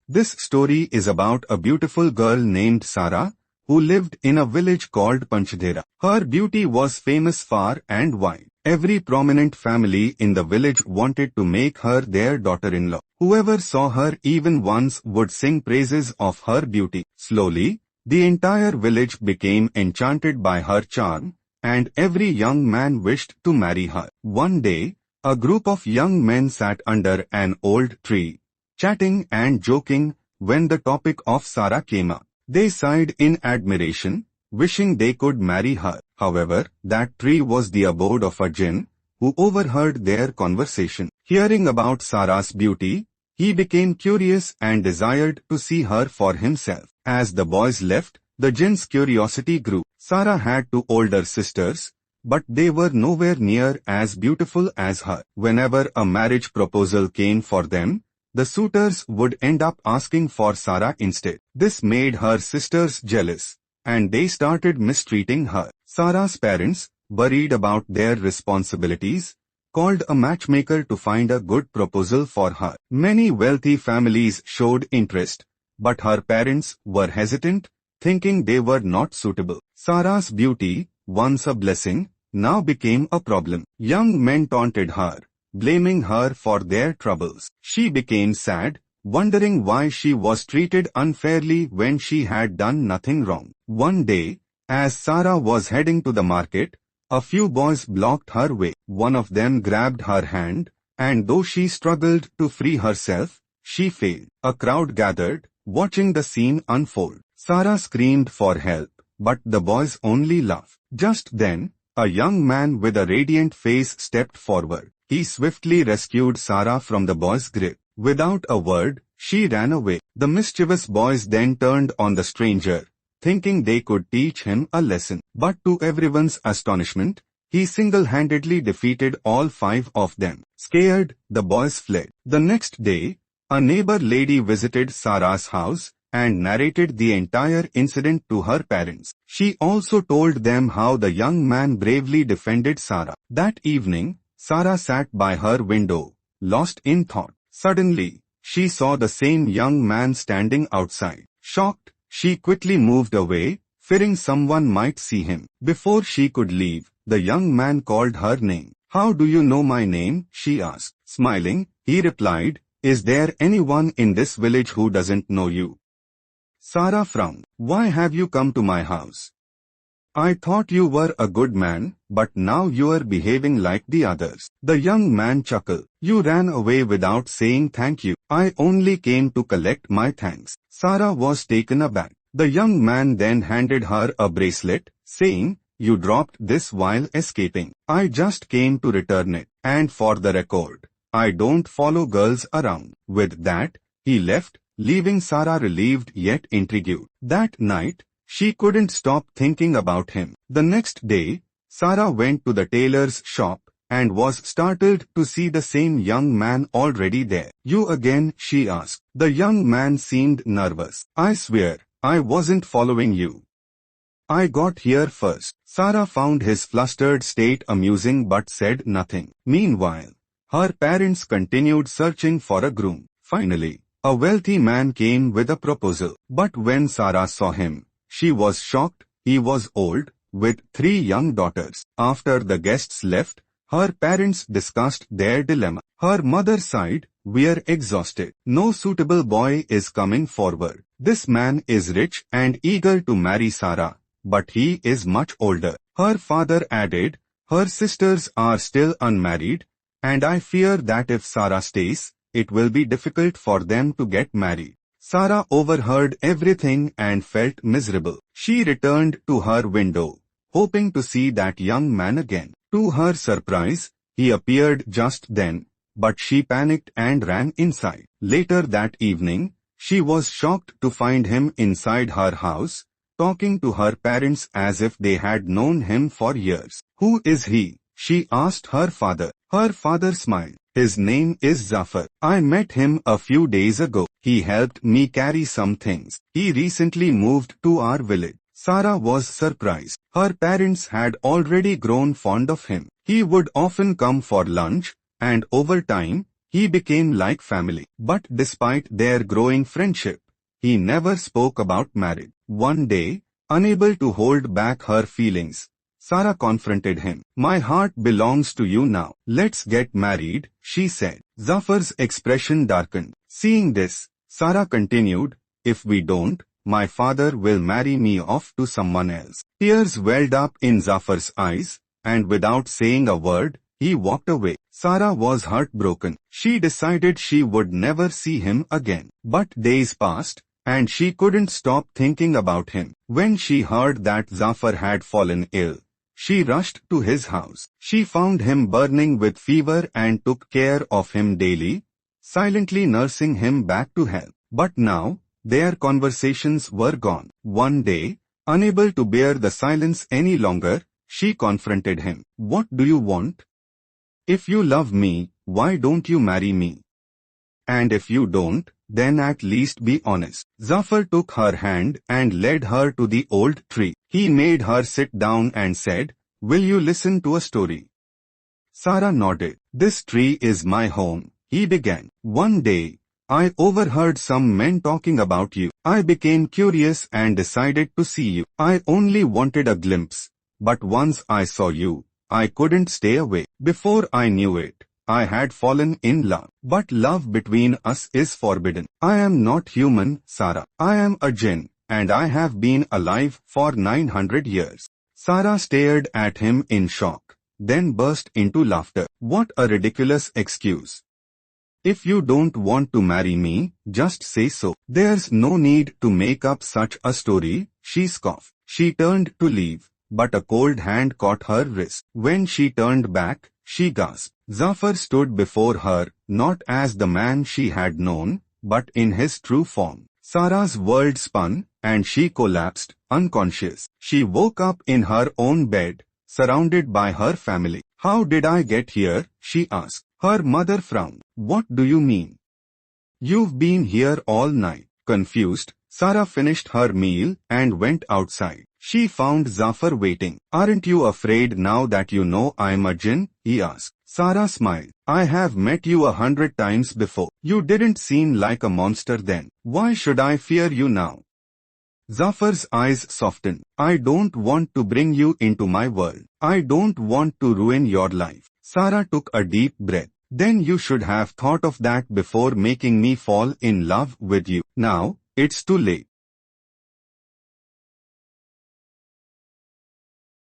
This story is about a beautiful girl named Sara, who lived in a village called Panchadera. Her beauty was famous far and wide. Every prominent family in the village wanted to make her their daughter-in-law. Whoever saw her even once would sing praises of her beauty. Slowly, the entire village became enchanted by her charm, and every young man wished to marry her. One day, a group of young men sat under an old tree, chatting and joking when the topic of Sara came up. They sighed in admiration, wishing they could marry her. However, that tree was the abode of a jinn, who overheard their conversation. Hearing about Sara's beauty, he became curious and desired to see her for himself. As the boys left, the jinn's curiosity grew. Sara had two older sisters, but they were nowhere near as beautiful as her. Whenever a marriage proposal came for them, the suitors would end up asking for Sara instead. This made her sisters jealous, and they started mistreating her. Sara's parents, worried about their responsibilities, called a matchmaker to find a good proposal for her. Many wealthy families showed interest, but her parents were hesitant, thinking they were not suitable. Sara's beauty, once a blessing, now became a problem. Young men taunted her, blaming her for their troubles. She became sad, wondering why she was treated unfairly when she had done nothing wrong. One day, as Sara was heading to the market, a few boys blocked her way. One of them grabbed her hand, and though she struggled to free herself, she failed. A crowd gathered, watching the scene unfold. Sara screamed for help, but the boys only laughed. Just then, a young man with a radiant face stepped forward. He swiftly rescued Sara from the boys' grip. Without a word, she ran away. The mischievous boys then turned on the stranger, thinking they could teach him a lesson. But to everyone's astonishment, he single-handedly defeated all 5 of them. Scared, the boys fled. The next day, a neighbor lady visited Sara's house and narrated the entire incident to her parents. She also told them how the young man bravely defended Sara. That evening, Sara sat by her window, lost in thought. Suddenly, she saw the same young man standing outside. Shocked, she quickly moved away, fearing someone might see him. Before she could leave, the young man called her name. "How do you know my name?" she asked. Smiling, he replied, "Is there anyone in this village who doesn't know you?" Sara frowned. "Why have you come to my house? I thought you were a good man, but now you are behaving like the others." The young man chuckled. "You ran away without saying thank you. I only came to collect my thanks." Sara was taken aback. The young man then handed her a bracelet, saying, "You dropped this while escaping. I just came to return it. And for the record, I don't follow girls around." With that, he left, leaving Sara relieved yet intrigued. That night, she couldn't stop thinking about him. The next day, Sara went to the tailor's shop and was startled to see the same young man already there. "You again?" she asked. The young man seemed nervous. "I swear, I wasn't following you. I got here first." Sara found his flustered state amusing but said nothing. Meanwhile, her parents continued searching for a groom. Finally, a wealthy man came with a proposal. But when Sara saw him, she was shocked. He was old, with 3 young daughters. After the guests left, her parents discussed their dilemma. Her mother sighed, "We're exhausted. No suitable boy is coming forward. This man is rich and eager to marry Sara, but he is much older." Her father added, "Her sisters are still unmarried, and I fear that if Sara stays, it will be difficult for them to get married." Sara overheard everything and felt miserable. She returned to her window, hoping to see that young man again. To her surprise, he appeared just then, but she panicked and ran inside. Later that evening, she was shocked to find him inside her house, talking to her parents as if they had known him for years. "Who is he?" she asked her father. Her father smiled. "His name is Zafar. I met him a few days ago. He helped me carry some things. He recently moved to our village." Sara was surprised. Her parents had already grown fond of him. He would often come for lunch, and over time, he became like family. But despite their growing friendship, he never spoke about marriage. One day, unable to hold back her feelings, Sara confronted him. My heart belongs to you now. Let's get married, she said. Zafar's expression darkened. Seeing this, Sara continued, if we don't, my father will marry me off to someone else. Tears welled up in Zafar's eyes, and without saying a word, he walked away. Sara was heartbroken. She decided she would never see him again. But days passed, and she couldn't stop thinking about him. When she heard that Zafar had fallen ill, she rushed to his house. She found him burning with fever and took care of him daily, silently nursing him back to health. But now, their conversations were gone. One day, unable to bear the silence any longer, she confronted him. What do you want? If you love me, why don't you marry me? And if you don't, then at least be honest. Zafar took her hand and led her to the old tree. He made her sit down and said, will you listen to a story? Sara nodded. This tree is my home, he began. One day, I overheard some men talking about you. I became curious and decided to see you. I only wanted a glimpse, but once I saw you, I couldn't stay away. Before I knew it, I had fallen in love. But love between us is forbidden. I am not human, Sara. I am a jinn, and I have been alive for 900 years. Sara stared at him in shock, then burst into laughter. What a ridiculous excuse. If you don't want to marry me, just say so. There's no need to make up such a story, she scoffed. She turned to leave, but a cold hand caught her wrist. When she turned back, she gasped. Zafar stood before her, not as the man she had known, but in his true form. Sara's world spun, and she collapsed, unconscious. She woke up in her own bed, surrounded by her family. How did I get here? She asked. Her mother frowned. What do you mean? You've been here all night. Confused, Sara finished her meal and went outside. She found Zafar waiting. Aren't you afraid now that you know I'm a jinn? He asked. Sara smiled. I have met you 100 times before. You didn't seem like a monster then. Why should I fear you now? Zafar's eyes softened. I don't want to bring you into my world. I don't want to ruin your life. Sara took a deep breath. Then you should have thought of that before making me fall in love with you. Now, it's too late.